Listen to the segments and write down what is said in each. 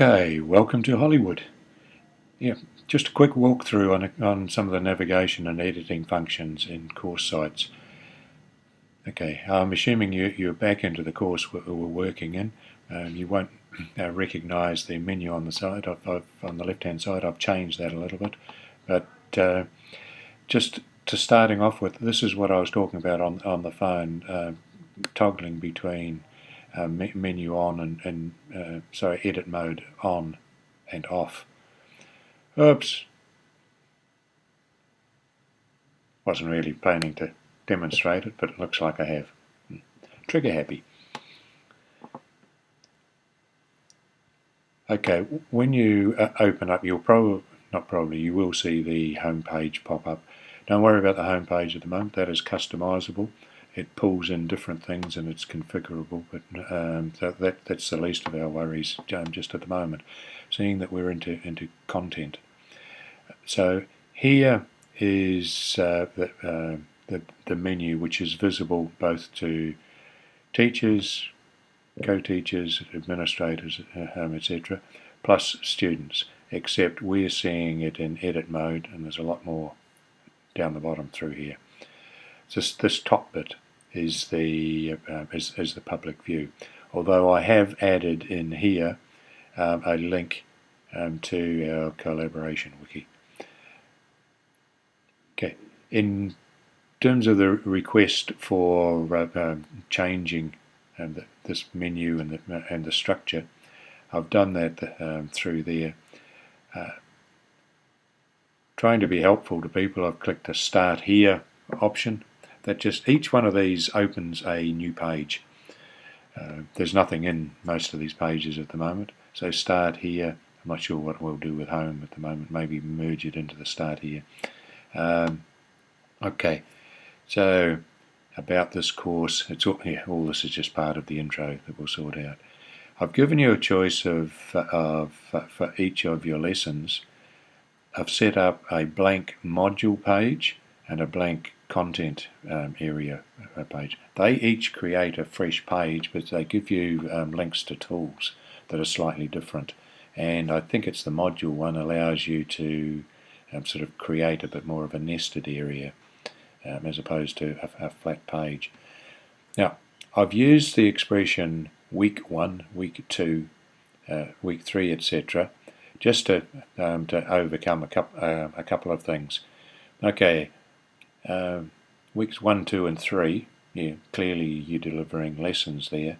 Okay, welcome to Hollywood. Yeah, just a quick walkthrough on some of the navigation and editing functions in Coursesites. Okay, I'm assuming you're back into the course we're working in. You won't recognise the menu on the side. On the left-hand side, I've changed that a little bit. But just to starting off with, this is what I was talking about on the phone, toggling between menu on and edit mode on and off. Oops. Wasn't really planning to demonstrate it, but it looks like I have. Trigger happy. Okay, when you open up, you will see the home page pop up. Don't worry about the home page at the moment. That is customizable. It pulls in different things and it's configurable, but that's the least of our worries just at the moment, seeing that we're into content. So here is the menu, which is visible both to teachers, co-teachers, administrators, etc., plus students, except we're seeing it in edit mode, and there's a lot more down the bottom through here. This top bit is the public view, although I have added in here a link to our collaboration wiki. Okay, in terms of the request for changing this menu and the structure, I've done that through there. Trying to be helpful to people, I've clicked the Start Here option. That just each one of these opens a new page. There's nothing in most of these pages at the moment, so Start Here. I'm not sure what we'll do with Home at the moment. Maybe merge it into the Start Here. Okay, so about this course, all this is just part of the intro that we'll sort out. I've given you a choice for each of your lessons. I've set up a blank module page and a blank content area page. They each create a fresh page, but they give you links to tools that are slightly different. And I think it's the module one allows you to sort of create a bit more of a nested area as opposed to a flat page. Now, I've used the expression week 1, week 2, week 3, etc., just to overcome a couple of things. Okay, weeks 1, 2, and 3, clearly you're delivering lessons there,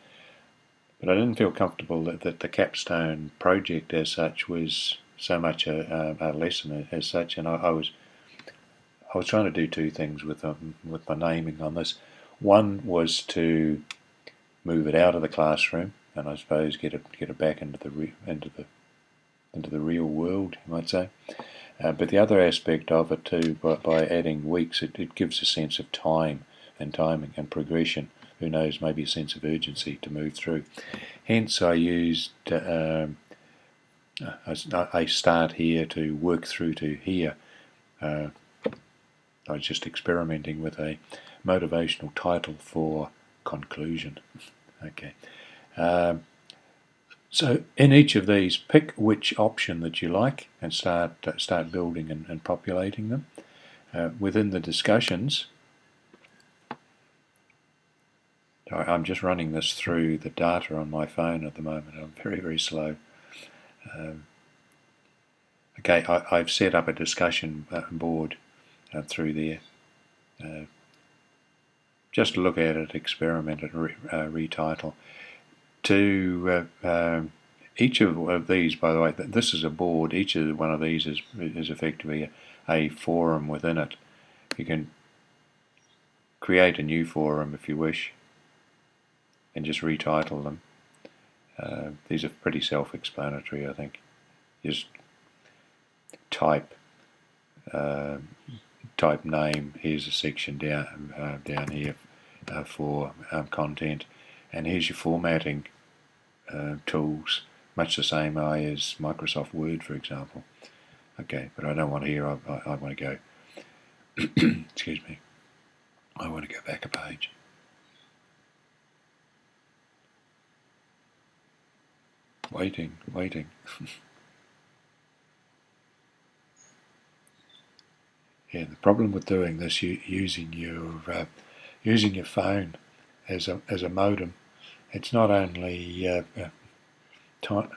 but I didn't feel comfortable that the capstone project as such was so much a lesson as such, and I was trying to do two things with my naming on this. One was to move it out of the classroom, and I suppose get it back into the real world, you might say. But the other aspect of it too, by adding weeks, it gives a sense of time and timing and progression. Who knows, maybe a sense of urgency to move through. Hence, I used a start here to work through to here. I was just experimenting with a motivational title for conclusion. Okay. So in each of these, pick which option that you like and start building and populating them. Within the discussions, I'm just running this through the data on my phone at the moment. I'm very, very slow. Okay, I've set up a discussion board through there. Just to look at it, experiment and retitle. To each of these, by the way, this is a board. Each of one of these is effectively a forum within it. You can create a new forum if you wish and just retitle them. These are pretty self-explanatory, I think. Just type name. Here's a section down here for content, and here's your formatting tools, much the same way as Microsoft Word, for example. Okay, but I don't want here. I want to go. Excuse me. I want to go back a page. Waiting. Yeah, the problem with doing this, using your phone as a modem, it's not only time,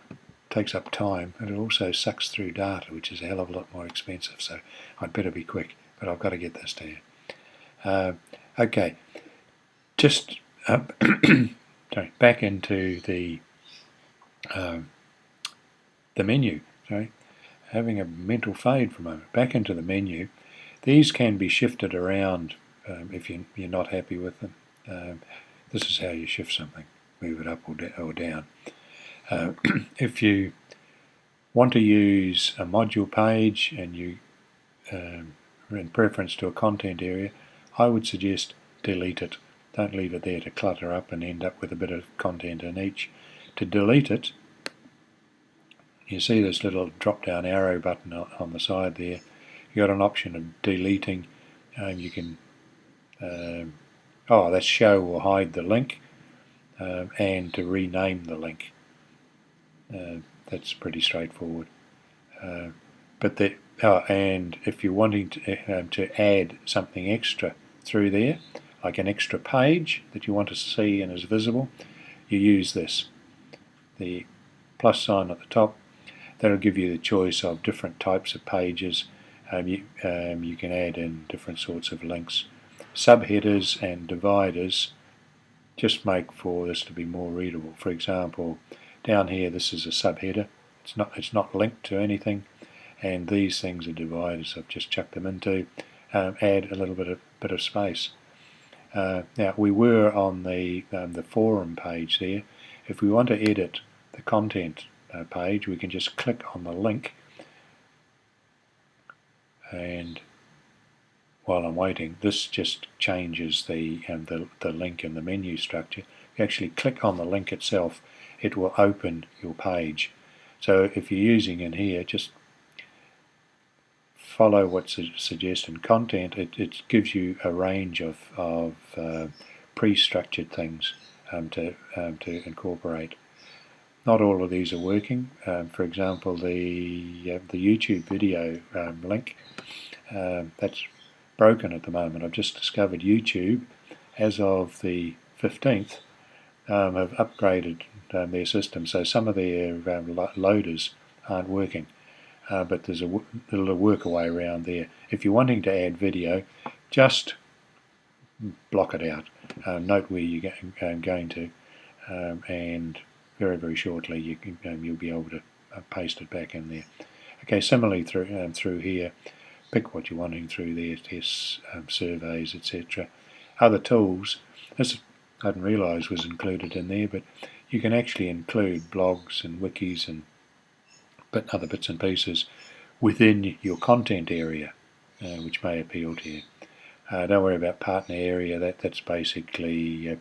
takes up time, and it also sucks through data, which is a hell of a lot more expensive. So I'd better be quick, but I've got to get this to you. Okay, just sorry, back into the menu. Sorry, having a mental fade for a moment. Back into the menu. These can be shifted around if you're not happy with them. This is how you shift something. Move it up or down. If you want to use a module page and you in preference to a content area, I would suggest delete it. Don't leave it there to clutter up and end up with a bit of content in each. To delete it, you see this little drop down arrow button on the side there. You've got an option of deleting. You can that's show or hide the link, and to rename the link. That's pretty straightforward. And if you're wanting to add something extra through there, like an extra page that you want to see and is visible, you use this, the plus sign at the top. That'll give you the choice of different types of pages. You can add in different sorts of links. Subheaders and dividers just make for this to be more readable. For example, down here this is a subheader. It's not linked to anything, and these things are dividers. I've just chucked them into. Add a little bit of space. Now we were on the forum page there. If we want to edit the content page, we can just click on the link, and while I'm waiting, this just changes the link in the menu structure. If you actually click on the link itself, it will open your page. So if you're using in here, just follow what's suggested. Content, it gives you a range of pre-structured things to incorporate. Not all of these are working. For example, the YouTube video link, that's broken at the moment. I've just discovered YouTube, as of the 15th, have upgraded their system, so some of their loaders aren't working, but there's a little workaway around there. If you're wanting to add video, just block it out. Note where you're going to, and very, very shortly you'll be able to paste it back in there. Okay, similarly through here, pick what you're wanting through there, tests, surveys, etc. Other tools, this I didn't realise was included in there, but you can actually include blogs and wikis and other bits and pieces within your content area, which may appeal to you. Don't worry about partner area. That's basically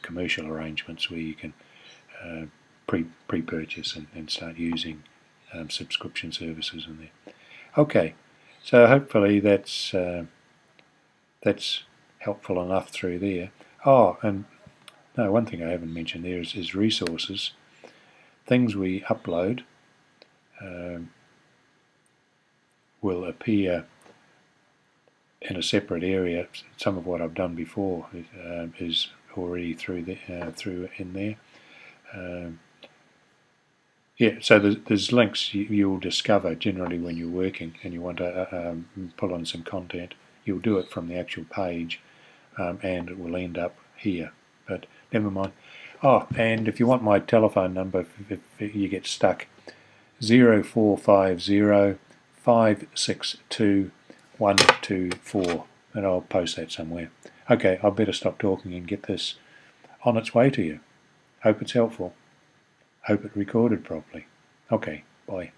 commercial arrangements where you can pre-purchase and start using subscription services in there. Okay, so hopefully that's helpful enough through there. Oh, and no, one thing I haven't mentioned there is resources. Things we upload will appear in a separate area. Some of what I've done before is already through in there. So there's links you'll discover generally when you're working and you want to pull on some content. You'll do it from the actual page, and it will end up here. But never mind. Oh, and if you want my telephone number, if you get stuck, 0450 562 124, and I'll post that somewhere. Okay, I better stop talking and get this on its way to you. Hope it's helpful. Hope it recorded properly. Okay, bye.